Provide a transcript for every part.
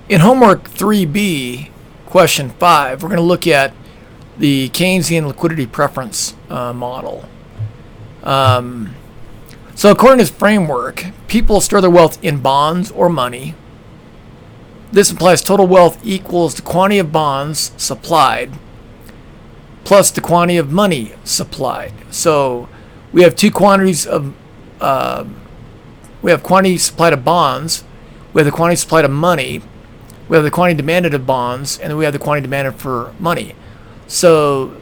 In homework 3B, question 5, we're going to look at the Keynesian liquidity preference model. So according to this framework, people store their wealth in bonds or money. This implies total wealth equals the quantity of bonds supplied plus the quantity of money supplied. So we have two quantities of, we have quantity supplied of bonds, we have the quantity supplied of money, we have the quantity demanded of bonds, and then we have the quantity demanded for money. So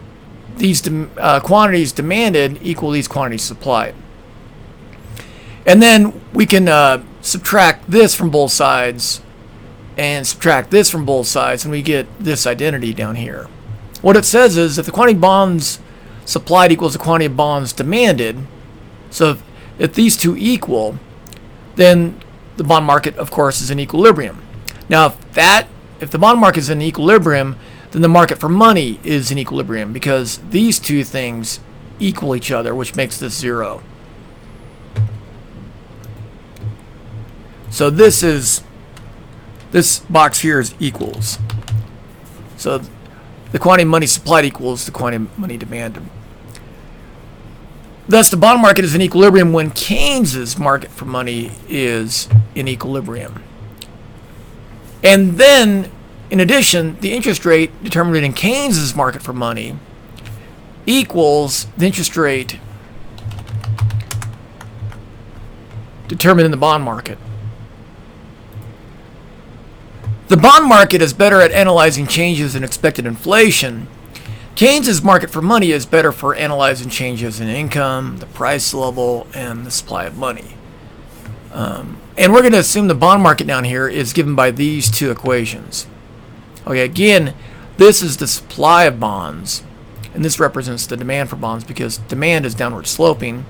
these quantities demanded equal these quantities supplied. And then we can subtract this from both sides and subtract this from both sides, and we get this identity down here. What it says is if the quantity of bonds supplied equals the quantity of bonds demanded, so if these two equal, then the bond market, of course, is in equilibrium. Now, if the bond market is in equilibrium, then the market for money is in equilibrium because these two things equal each other, which makes this zero. So this box here is equals. So the quantity of money supplied equals the quantity of money demanded. Thus, the bond market is in equilibrium when Keynes's market for money is in equilibrium. And then, in addition, the interest rate determined in Keynes's market for money equals the interest rate determined in the bond market. The bond market is better at analyzing changes in expected inflation. Keynes's market for money is better for analyzing changes in income, the price level, and the supply of money. And we're going to assume the bond market down here is given by these two equations. Okay, again, this is the supply of bonds, and this represents the demand for bonds because demand is downward sloping.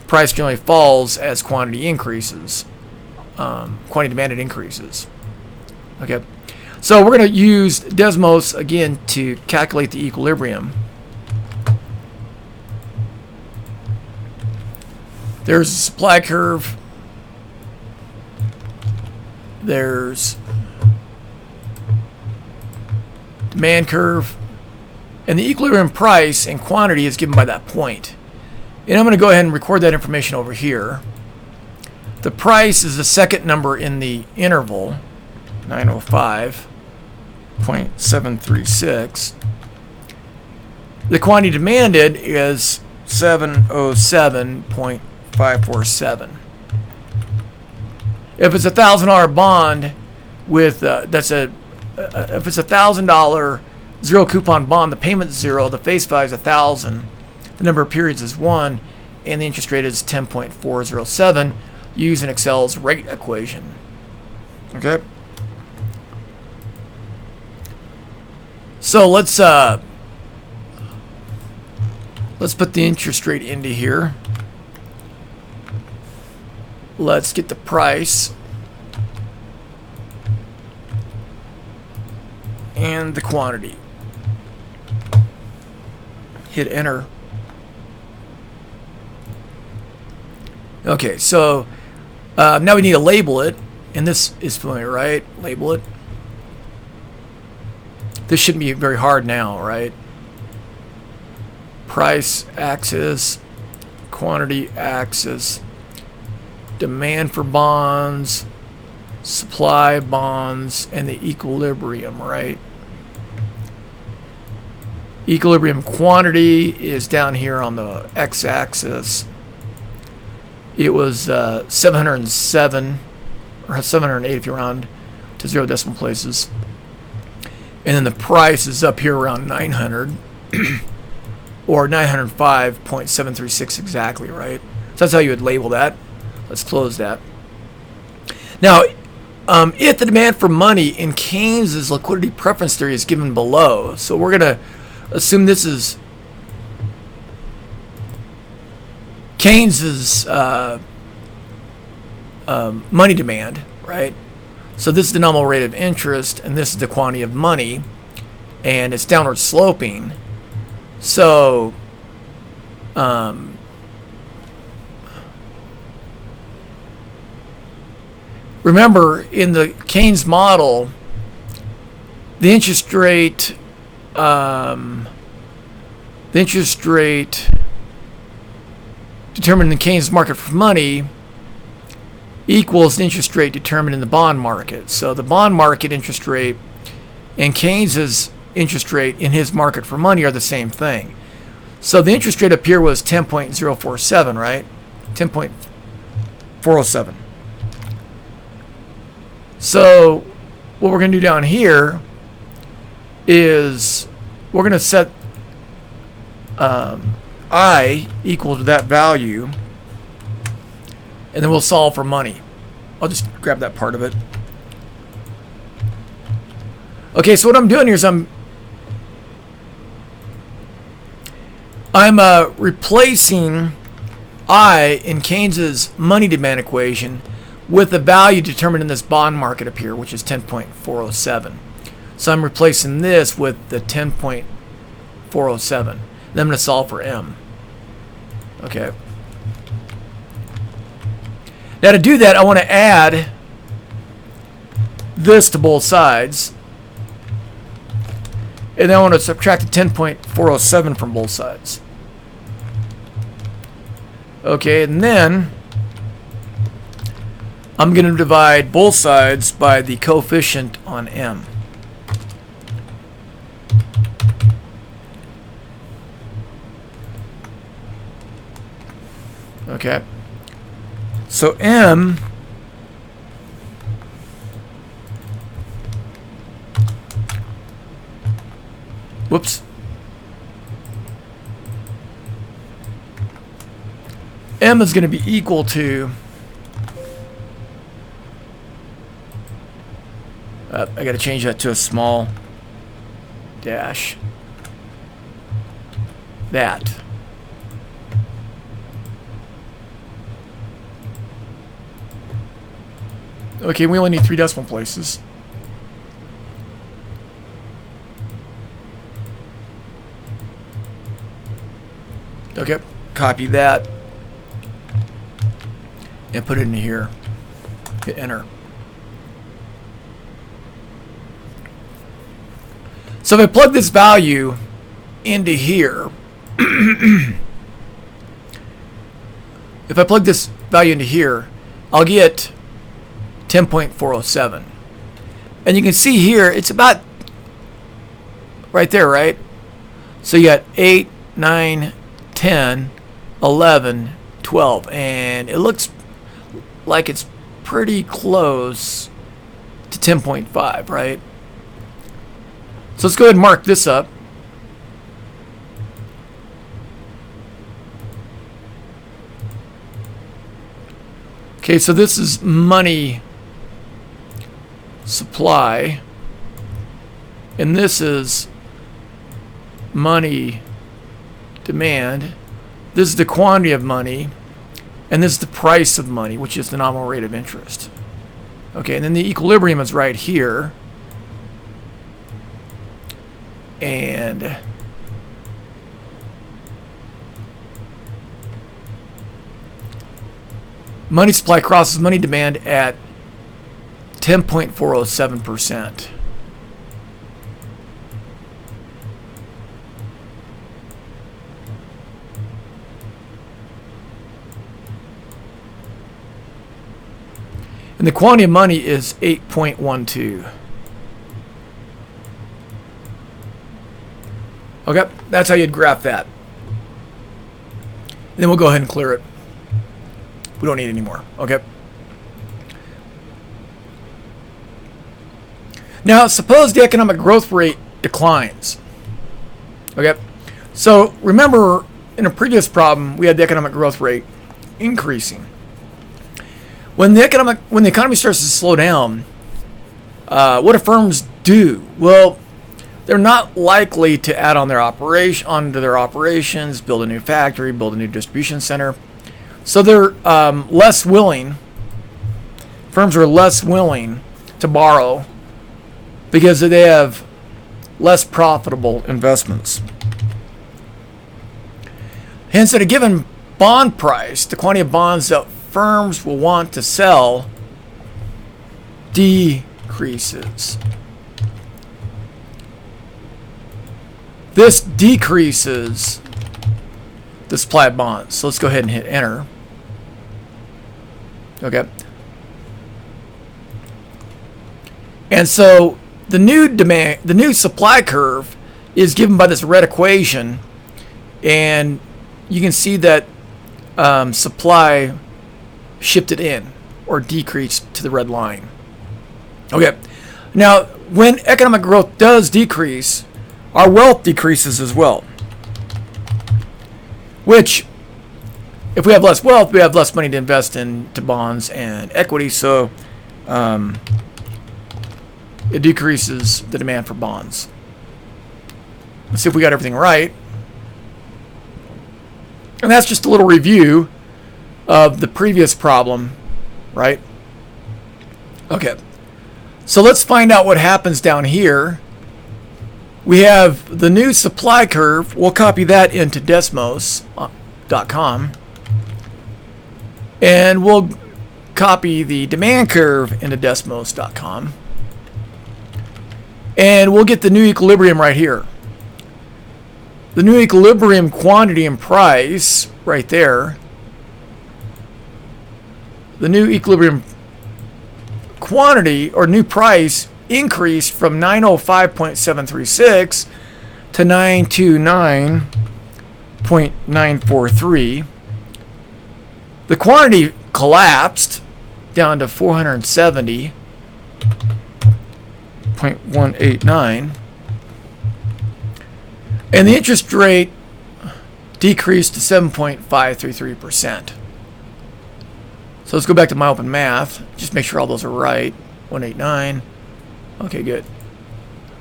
Price generally falls as quantity increases, quantity demanded increases. Okay, so we're going to use Desmos again to calculate the equilibrium. There's a supply curve. There's demand curve. And the equilibrium price and quantity is given by that point. And I'm going to go ahead and record that information over here. The price is the second number in the interval, 905.736. The quantity demanded is 707.547. If it's $1,000 bond with if it's $1,000 zero coupon bond, the payment's zero, the face value is 1,000, the number of periods is 1, and the interest rate is 10.407 using Excel's rate equation. Okay. So let's put the interest rate into here. Let's get the price and the quantity. Hit enter. Okay, so now we need to label it, and this is familiar, right? Label it. This shouldn't be very hard now, right? Price axis, quantity axis, demand for bonds, supply of bonds, and the equilibrium, right? Equilibrium quantity is down here on the x-axis. It was 707 or 708 if you round to 0 decimal places. And then the price is up here around 900 or 905.736 exactly, right? So that's how you would label that. Let's close that. Now, if the demand for money in Keynes's liquidity preference theory is given below, so we're going to assume this is Keynes's money demand, right? So this is the nominal rate of interest, and this is the quantity of money, and it's downward sloping. So remember, in the Keynes model, the interest rate determined in the Keynes market for money equals the interest rate determined in the bond market. So the bond market interest rate and Keynes's interest rate in his market for money are the same thing. So the interest rate up here was 10.047, right? 10.407. So what we're going to do down here is we're going to set I equal to that value, and then we'll solve for money. I'll just grab that part of it. Okay, so what I'm doing here is I'm replacing I in Keynes's money demand equation with the value determined in this bond market up here, which is 10.407. So I'm replacing this with the 10.407. Then I'm going to solve for M. Okay. Now to do that, I want to add this to both sides. And then I want to subtract the 10.407 from both sides. Okay, and then I'm going to divide both sides by the coefficient on M. Okay. So M whoops. M is going to be equal to I got to change that to a small dash. That. Okay, we only need 3 decimal places. Okay, copy that and put it in here. Hit enter. So if I plug this value into here, if I plug this value into here, I'll get 10.407. And you can see here, it's about right there, right? So you got 8, 9, 10, 11, 12. And it looks like it's pretty close to 10.5, right? So let's go ahead and mark this up. Okay, so this is money supply, and this is money demand. This is the quantity of money, and this is the price of money, which is the nominal rate of interest. Okay, and then the equilibrium is right here. And money supply crosses money demand at 10.407%. And the quantity of money is 8.12. Okay, that's how you'd graph that. And then we'll go ahead and clear it. We don't need it anymore. Okay. Now, suppose the economic growth rate declines. Okay. So remember, in a previous problem, we had the economic growth rate increasing. When the economy starts to slow down, what do firms do? Well, they're not likely to add on onto their operations, build a new factory, build a new distribution center. So they're less willing. Firms are less willing to borrow because they have less profitable investments. Hence, at a given bond price, the quantity of bonds that firms will want to sell decreases. This decreases the supply of bonds. So let's go ahead and hit enter. Okay. And so the new supply curve is given by this red equation, and you can see that supply shifted in or decreased to the red line. Okay. Now, when economic growth does decrease, our wealth decreases as well. Which, if we have less wealth, we have less money to invest into bonds and equity, so it decreases the demand for bonds. Let's see if we got everything right. And that's just a little review of the previous problem, right? Okay. So let's find out what happens down here. We have the new supply curve. We'll copy that into Desmos.com. And we'll copy the demand curve into Desmos.com. And we'll get the new equilibrium right here. The new equilibrium quantity and price right there. The new equilibrium quantity or new price increased from 905.736 to 929.943. The quantity collapsed down to 470.189. And the interest rate decreased to 7.533%. So let's go back to my open math. Just make sure all those are right. 189. Okay, good.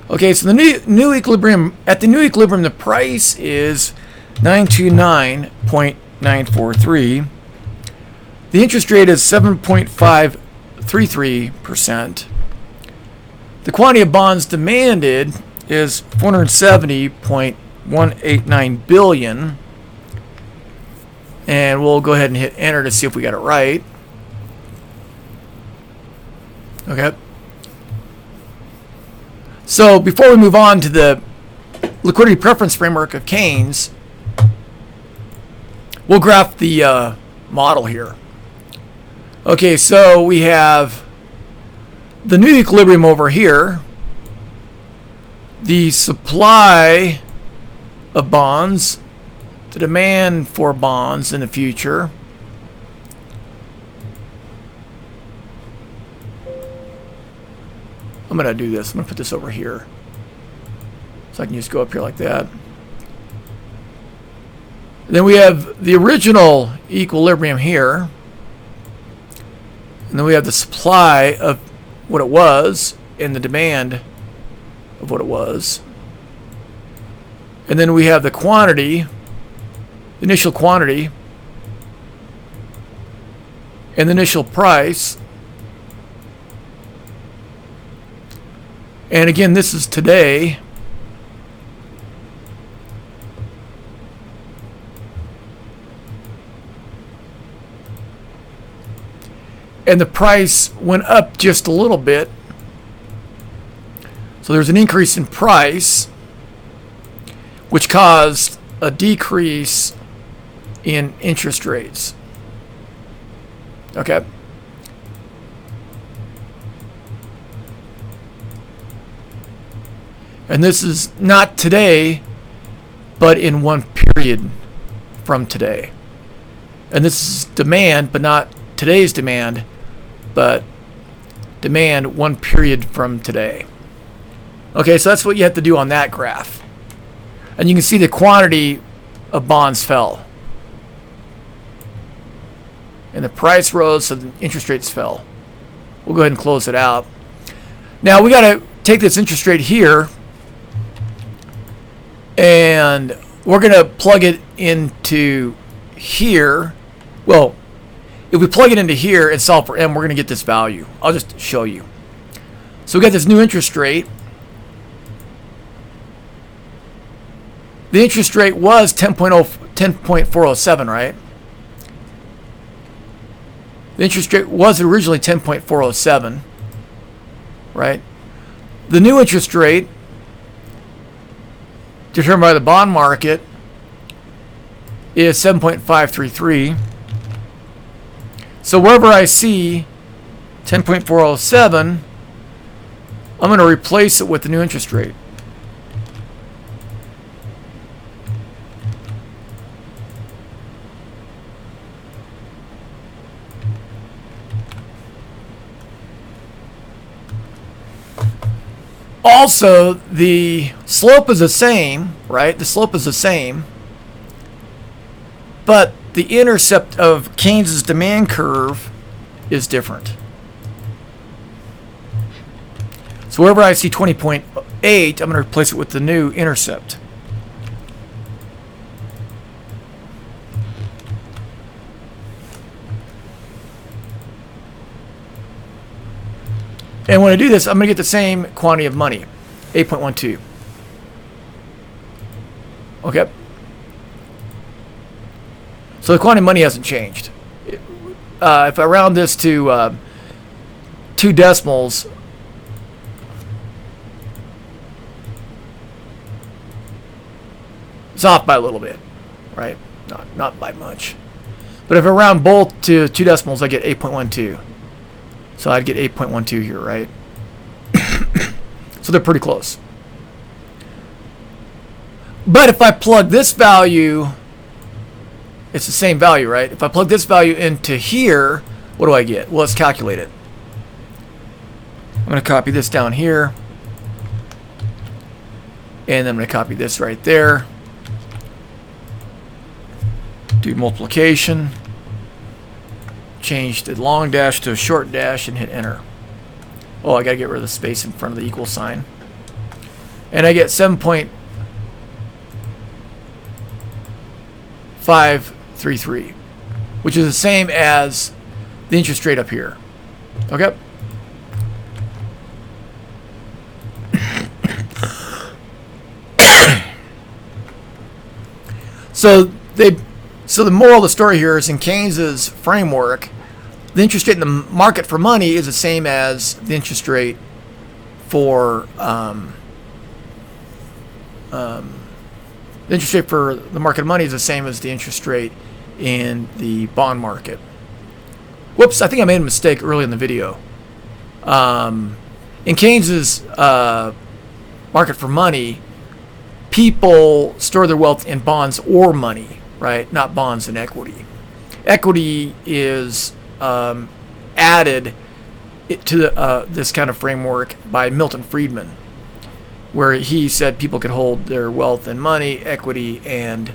Okay, so the new equilibrium, at the new equilibrium, the price is 929.943. The interest rate is 7.533%. The quantity of bonds demanded is 470.189 billion. And we'll go ahead and hit enter to see if we got it right. Okay. So before we move on to the liquidity preference framework of Keynes, we'll graph the model here. Okay, so we have the new equilibrium over here, the supply of bonds, the demand for bonds in the future, I'm going to do this. I'm going to put this over here. So I can just go up here like that. And then we have the original equilibrium here. And then we have the supply of what it was and the demand of what it was. And then we have the quantity, the initial quantity, and the initial price. And again, this is today. And the price went up just a little bit. So there's an increase in price, which caused a decrease in interest rates. Okay. And this is not today, but in one period from today. And this is demand, but not today's demand, but demand one period from today. Okay, so that's what you have to do on that graph. And you can see the quantity of bonds fell. And the price rose, so the interest rates fell. We'll go ahead and close it out. Now we got to take this interest rate here, and we're going to plug it into here. Well, if we plug it into here and solve for m, we're going to get this value. I'll just show you. So we got this new interest rate. The interest rate was 10.407, right? The interest rate was originally 10.407. right? The new interest rate determined by the bond market is 7.533. So wherever I see 10.407, I'm going to replace it with the new interest rate. Also, the slope is the same, right? The slope is the same, but the intercept of Keynes's demand curve is different. So wherever I see 20.8, I'm going to replace it with the new intercept. And when I do this, I'm going to get the same quantity of money, 8.12. Okay. So the quantity of money hasn't changed. If I round this to 2 decimals, it's off by a little bit, right? Not by much. But if I round both to 2 decimals, I get 8.12. So I'd get 8.12 here, right? So they're pretty close. But if I plug this value, it's the same value, right? If I plug this value into here, what do I get? Well, let's calculate it. I'm going to copy this down here. And then I'm going to copy this right there. Do multiplication. Change the long dash to a short dash and hit enter. Oh, I gotta get rid of the space in front of the equal sign. And I get 7.533, which is the same as the interest rate up here. Okay. So the moral of the story here is in Keynes's framework, the interest rate in the market for money is the same as the interest rate for the interest rate for the market of money is the same as the interest rate in the bond market. Whoops, I think I made a mistake early in the video. In Keynes's market for money, people store their wealth in bonds or money, right? Not bonds and equity. Equity is added to this kind of framework by Milton Friedman, where he said people could hold their wealth in money, equity, and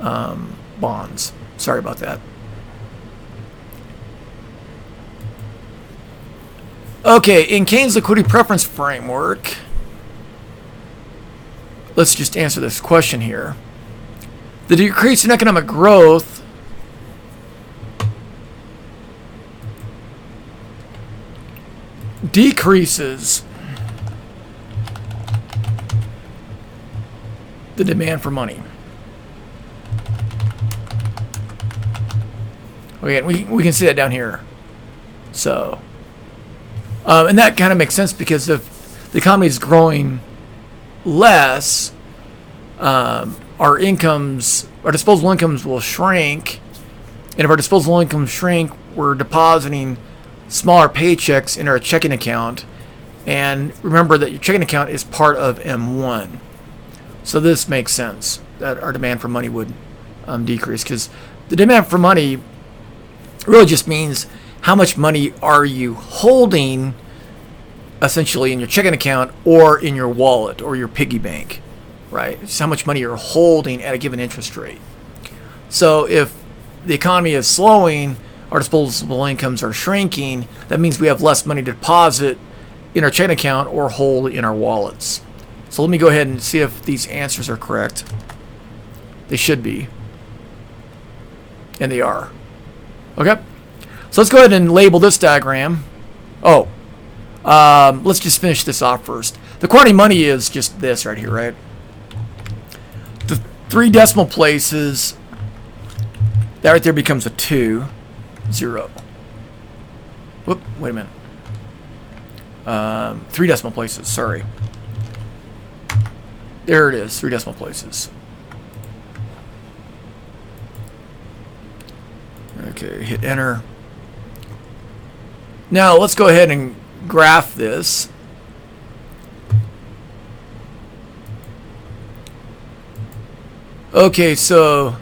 bonds. Sorry about that. Okay, in Keynes' liquidity preference framework, let's just answer this question here. The decrease in economic growth decreases the demand for money. Okay, we can see that down here. So, and that kind of makes sense because if the economy is growing less, our disposable incomes will shrink, and if our disposable incomes shrink, we're depositing smaller paychecks in our checking account. And remember that your checking account is part of M1. So this makes sense that our demand for money would decrease, because the demand for money really just means how much money are you holding essentially in your checking account or in your wallet or your piggy bank, right? It's how much money you're holding at a given interest rate. So if the economy is slowing, our disposable incomes are shrinking, that means we have less money to deposit in our checking account or hold in our wallets. So let me go ahead and see if these answers are correct. They should be. And they are. Okay. So let's go ahead and label this diagram. Let's just finish this off first. The quantity of money is just this right here, right? The 3 decimal places, that right there becomes a 2, 0. Whoop, wait a minute. 3 decimal places, sorry. There it is, 3 decimal places. Okay, hit enter. Now let's go ahead and graph this. Okay, so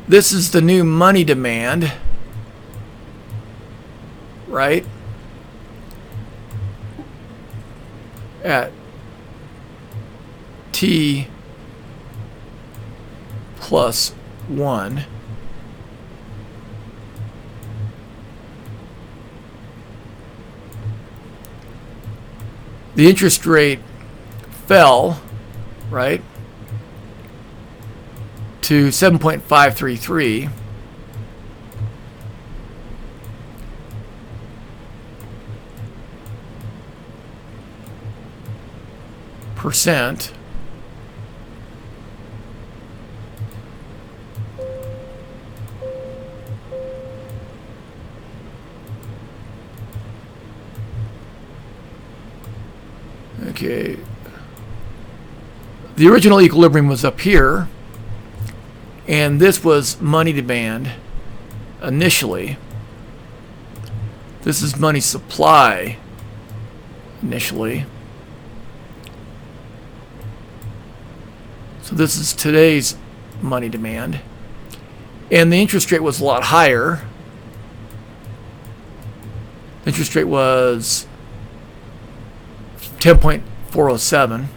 this is the new money demand, right? At t plus 1. The interest rate fell, right, to 7.533. %. Okay. The original equilibrium was up here, and this was money demand initially. This is money supply initially. So this is today's money demand. And the interest rate was a lot higher. The interest rate was 10.407.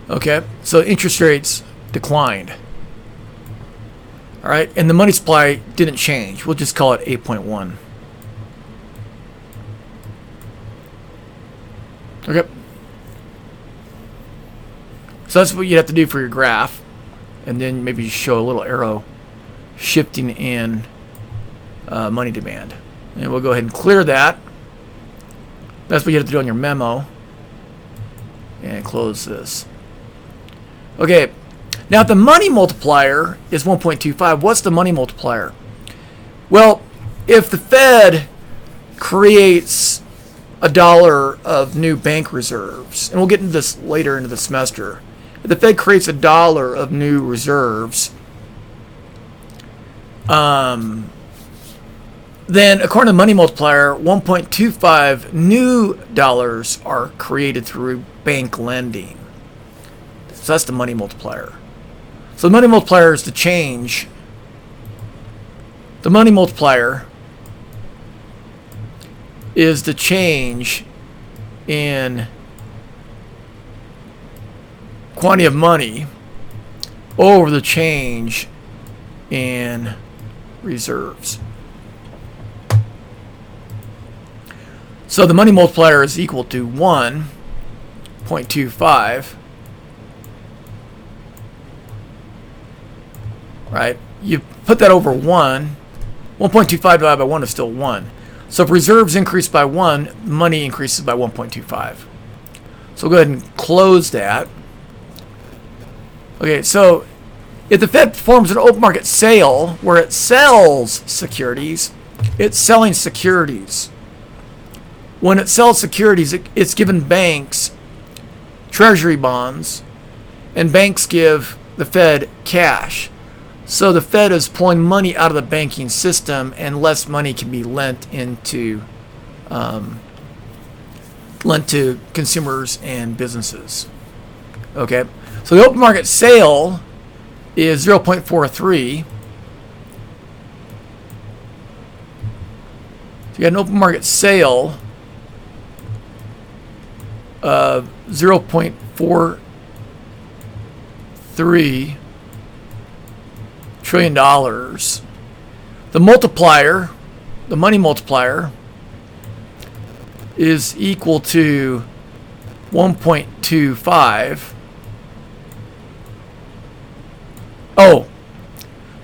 Okay, so interest rates declined. All right, and the money supply didn't change. We'll just call it 8.1. Okay. So that's what you have to do for your graph. And then maybe show a little arrow shifting in money demand. And we'll go ahead and clear that. That's what you have to do on your memo. And close this. Okay. Now, if the money multiplier is 1.25, what's the money multiplier? Well, if the Fed creates $1 of new bank reserves, and we'll get into this later into the semester, if the Fed creates $1 of new reserves, then according to the money multiplier, 1.25 new dollars are created through bank lending. So that's the money multiplier. So the money multiplier is the change. The money multiplier is the change in quantity of money over the change in reserves. So the money multiplier is equal to 1.25. Right? You put that over 1. 1.25 divided by 1 is still 1. So if reserves increase by 1, money increases by 1.25. So we'll go ahead and close that. Okay, so if the Fed performs an open market sale where it sells securities, it's selling securities. When it sells securities, it's given banks treasury bonds, and banks give the Fed cash. So the Fed is pulling money out of the banking system, and less money can be lent to consumers and businesses. Okay, so the open market sale is 0.43. So you got an open market sale of 0.43 trillion dollars. The multiplier, the money multiplier, is equal to 1.25. Oh,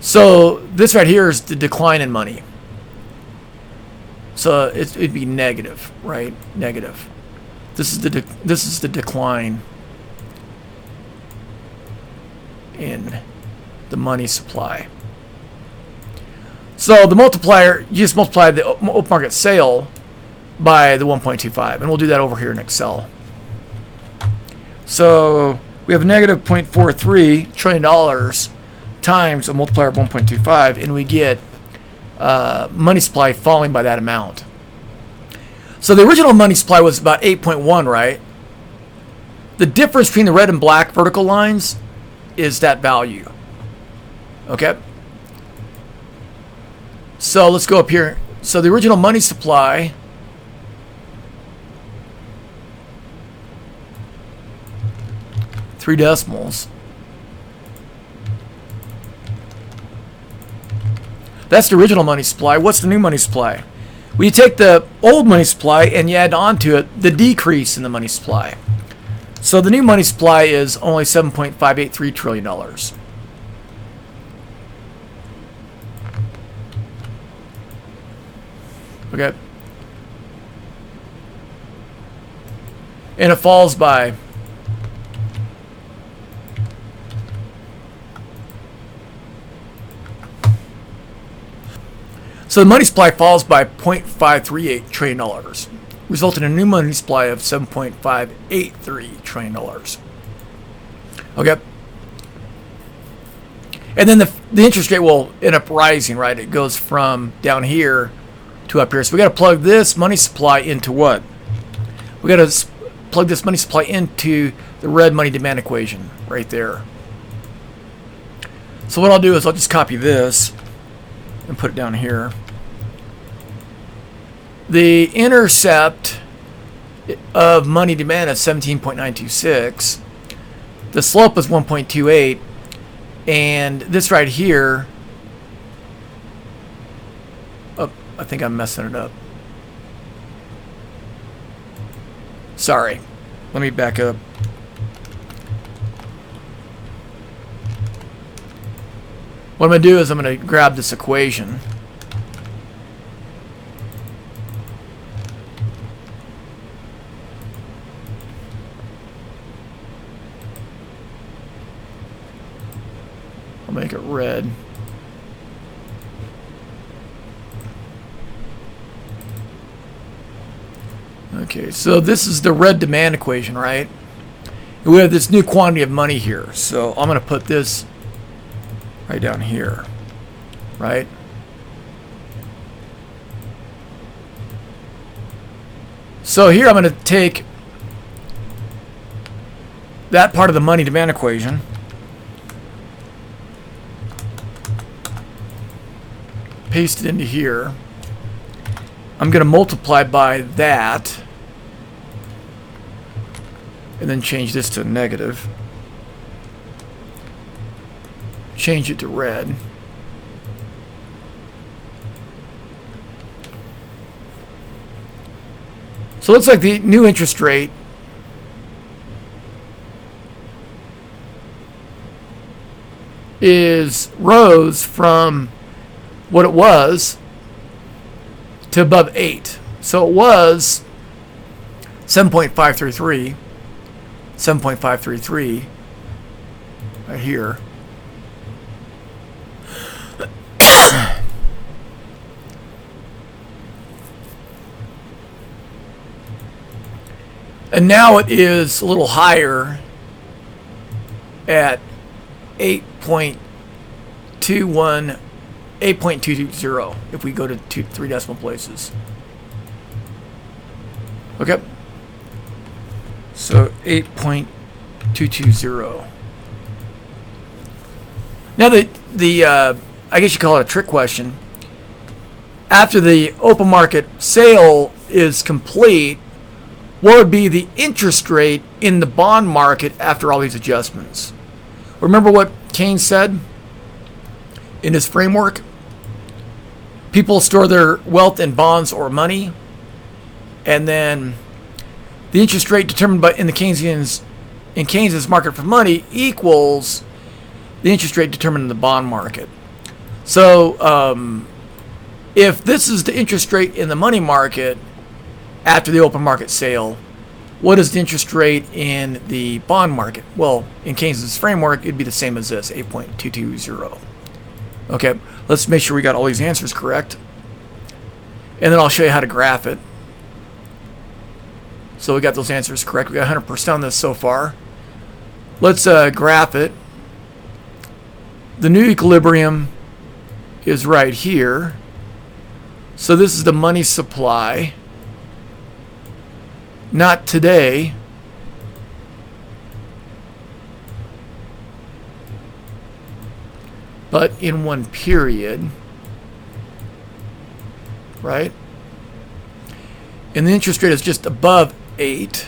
so this right here is the decline in money. So it'd be negative, right? Negative. This is the decline in the money supply. So the multiplier, you just multiply the open market sale by the 1.25, and we'll do that over here in Excel. So we have negative $0.43 trillion times a multiplier of 1.25, and we get money supply falling by that amount. So the original money supply was about 8.1, right? The difference between the red and black vertical lines is that value. Okay? So let's go up here. So the original money supply three decimals. That's the original money supply. What's the new money supply? Well, you take the old money supply and you add onto it the decrease in the money supply. So the new money supply is only $7.583 trillion. Okay. And it falls by so the money supply falls by $0.538 trillion, resulting in a new money supply of $7.583 trillion. Okay. And then the interest rate will end up rising, right? It goes from down here to up here. So we got to plug this money supply into what? We got to plug this money supply into the red money demand equation right there. So what I'll do is I'll just copy this and put it down here. The intercept of money demand is 17.926. The slope is 1.28, and this right here, oh, I think I'm messing it up. Sorry. Let me back up. What I'm going to do is I'm going to grab this equation. I'll make it red. Okay, so this is the red demand equation, right? And we have this new quantity of money here. So I'm going to put this right down here, right? So here I'm going to take that part of the money demand equation, paste it into here. I'm going to multiply by that, and then change this to negative. Change it to red. So it looks like the new interest rate rose from what it was to above 8. So it was 7.533 right here. And now it is a little higher at 8.220 if we go to 3 decimal places. Okay. So 8.220. Now the I guess you call it a trick question. After the open market sale is complete, what would be the interest rate in the bond market after all these adjustments? Remember what Keynes said in his framework? People store their wealth in bonds or money, and then the interest rate determined by in Keynes's market for money equals the interest rate determined in the bond market. So if this is the interest rate in the money market after the open market sale, what is the interest rate in the bond market? Well, in Keynes' framework, it'd be the same as this, 8.220. Okay, let's make sure we got all these answers correct. And then I'll show you how to graph it. So we got those answers correct. We got 100% on this so far. Let's graph it. The new equilibrium is right here. So this is the money supply. Not today. But in one period. Right? And the interest rate is just above 8.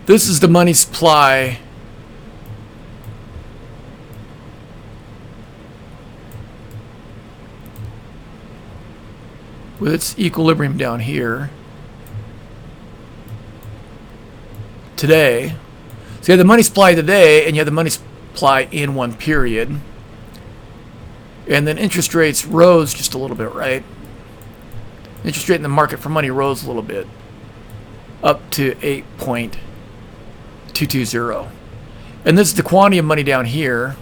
This is the money supply with its equilibrium down here today. So you have the money supply today and you have the money supply in one period. And then interest rates rose just a little bit, right? Interest rate in the market for money rose a little bit, up to 8.220. And this is the quantity of money down here.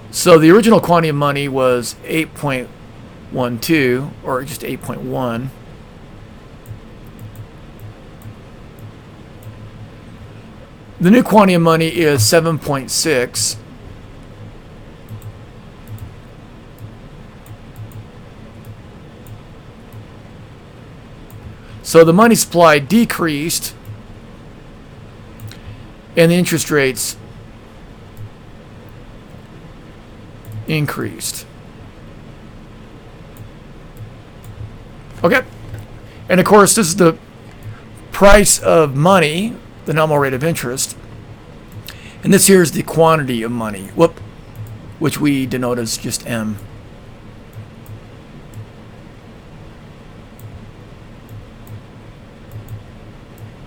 So the original quantity of money was 8.12, or just 8.1. The new quantity of money is 7.6. So the money supply decreased and the interest rates increased. Okay. And of course, this is the price of money, the nominal rate of interest. And this here is the quantity of money, which we denote as just M.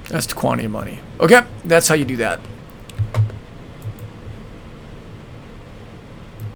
That's the quantity of money. Okay, that's how you do that.